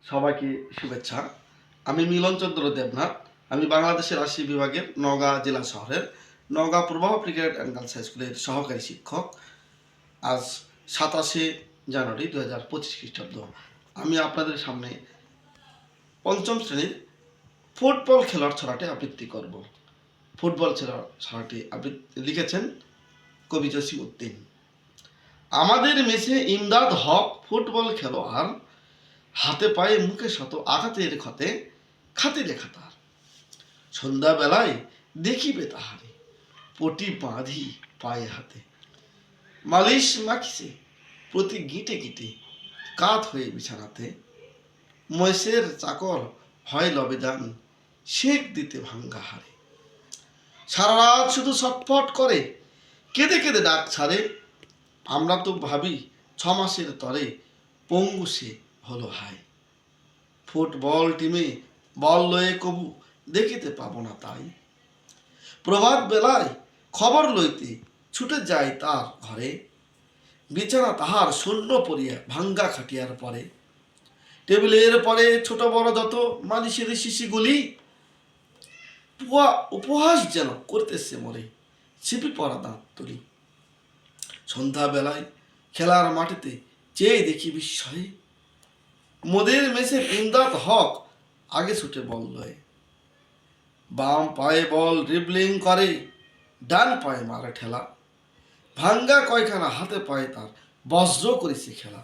সবাইকে শুভেচ্ছা। আমি মিলন চন্দ্র দেবনাথ। আমি বাংলাদেশের রাজশাহী বিভাগের নওগাঁ জেলা শহরের নওগাঁ পূর্বাহ ক্রিকেট অ্যান্ড গার্লস হাই স্কুলের সহকারী শিক্ষক। আজ 27শে জানুয়ারি 2025 খ্রিস্টাব্দ। আমি আপনাদের সামনে পঞ্চম শ্রেণীর ফুটবল খেলার ছড়াটি আবৃত্তি করব। ফুটবল খেলার ছড়াটি আবৃত্তি লিখেছেন কবি জসিমউদ্দিন। আমাদের মেসে ইমদাদ হক ফুটবল খেলোয়াড়, হাতে পায়ে মুখে শত আঘাতের ক্ষতে খাতিরে খাতার। সন্ধ্যাবেলায় দেখিবে তাহারে, পটি বাঁধি পায়ে হাতে। মালিশ মাখিছে প্রতি গিটে গিটে, কাত হয়ে বিছানাতে। মহেশের চাকর হয় লবেদান, শেক দিতে ভাঙ্গা হারে। সারা রাত শুধু ছটফট করে, কেঁদে কেঁদে ডাক ছাড়ে। আমরা তো ভাবি 6 মাসের তরে পঙ্গু সে হলো হায়। ফুটবল টিমে বল লয়ে কবু দেখিতে পাবো না তাই। প্রভাত বেলায় খবর লইতে ছুটে যায় তার ঘরে। বিছানা তাহার শূন্য পড়িয়া ভাঙ্গা খাটিয়ার পরে। টেবিলের পরে ছোট বড় যত মালিশের শিশিগুলি, উপহাস যেন করতেছে মরে ছিপি পরা দাঁত তুলি। সন্ধ্যাবেলায় খেলার মাটিতে চেয়ে দেখি বিস্ময়ে, মোদের মেসের ইমদাদ হক আগে ছুটে বল লয়। বাম পায়ে বল ড্রিবলিং করে, ডান পায়ে মারে ঠেলা। ভাঙ্গা কয়খানা হাতে পায়ে তার বজ্র করেছে খেলা।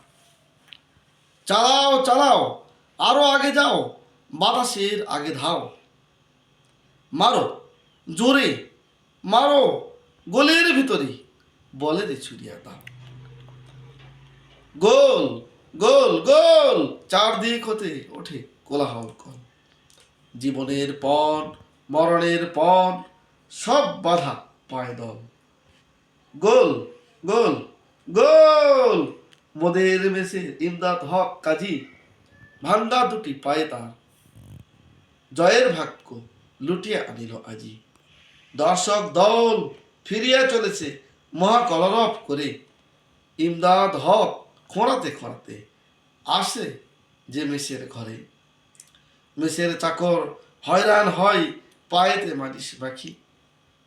চালাও চালাও আরো আগে যাও, বাতাসের আগে ধাও। মারো জোরে মারো, গোলের ভিতরে বলের ছুড়িয়া দাও। গোল গোল গোল, চারদিক হতে ওঠে কোলাহল কল। জীবনের পণ মরণের পণ, সব বাধা পায় দল। গোল গোল গোল, মোদের মেসে ইমদাদ হক কাজী, ভাঙ্গা দুটি পায়ে তার জয়ের ভাগ্য লুটিয়ে আনিল আজি। দর্শক দল ফিরিয়া চলেছে মহা কলরব করে। ইমদাদ হক খোঁড়াতে খোঁড়াতে আসে যে মেসের ঘরে। মেসের চাকর হয়রান হয় পায়েতে মালিশ মাখি।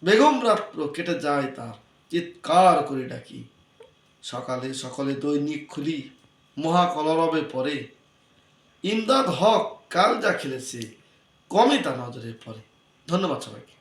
বেগম রাত্র কেটে যায় তার চিৎকার করে ডাকি। সকালে সকলে দৈনিক খুলি মহা কলরবে পরে। ইমদাদ হক কাল যা খেলেছে কমই তা নজরে পড়ে। ধন্যবাদ সবাইকে।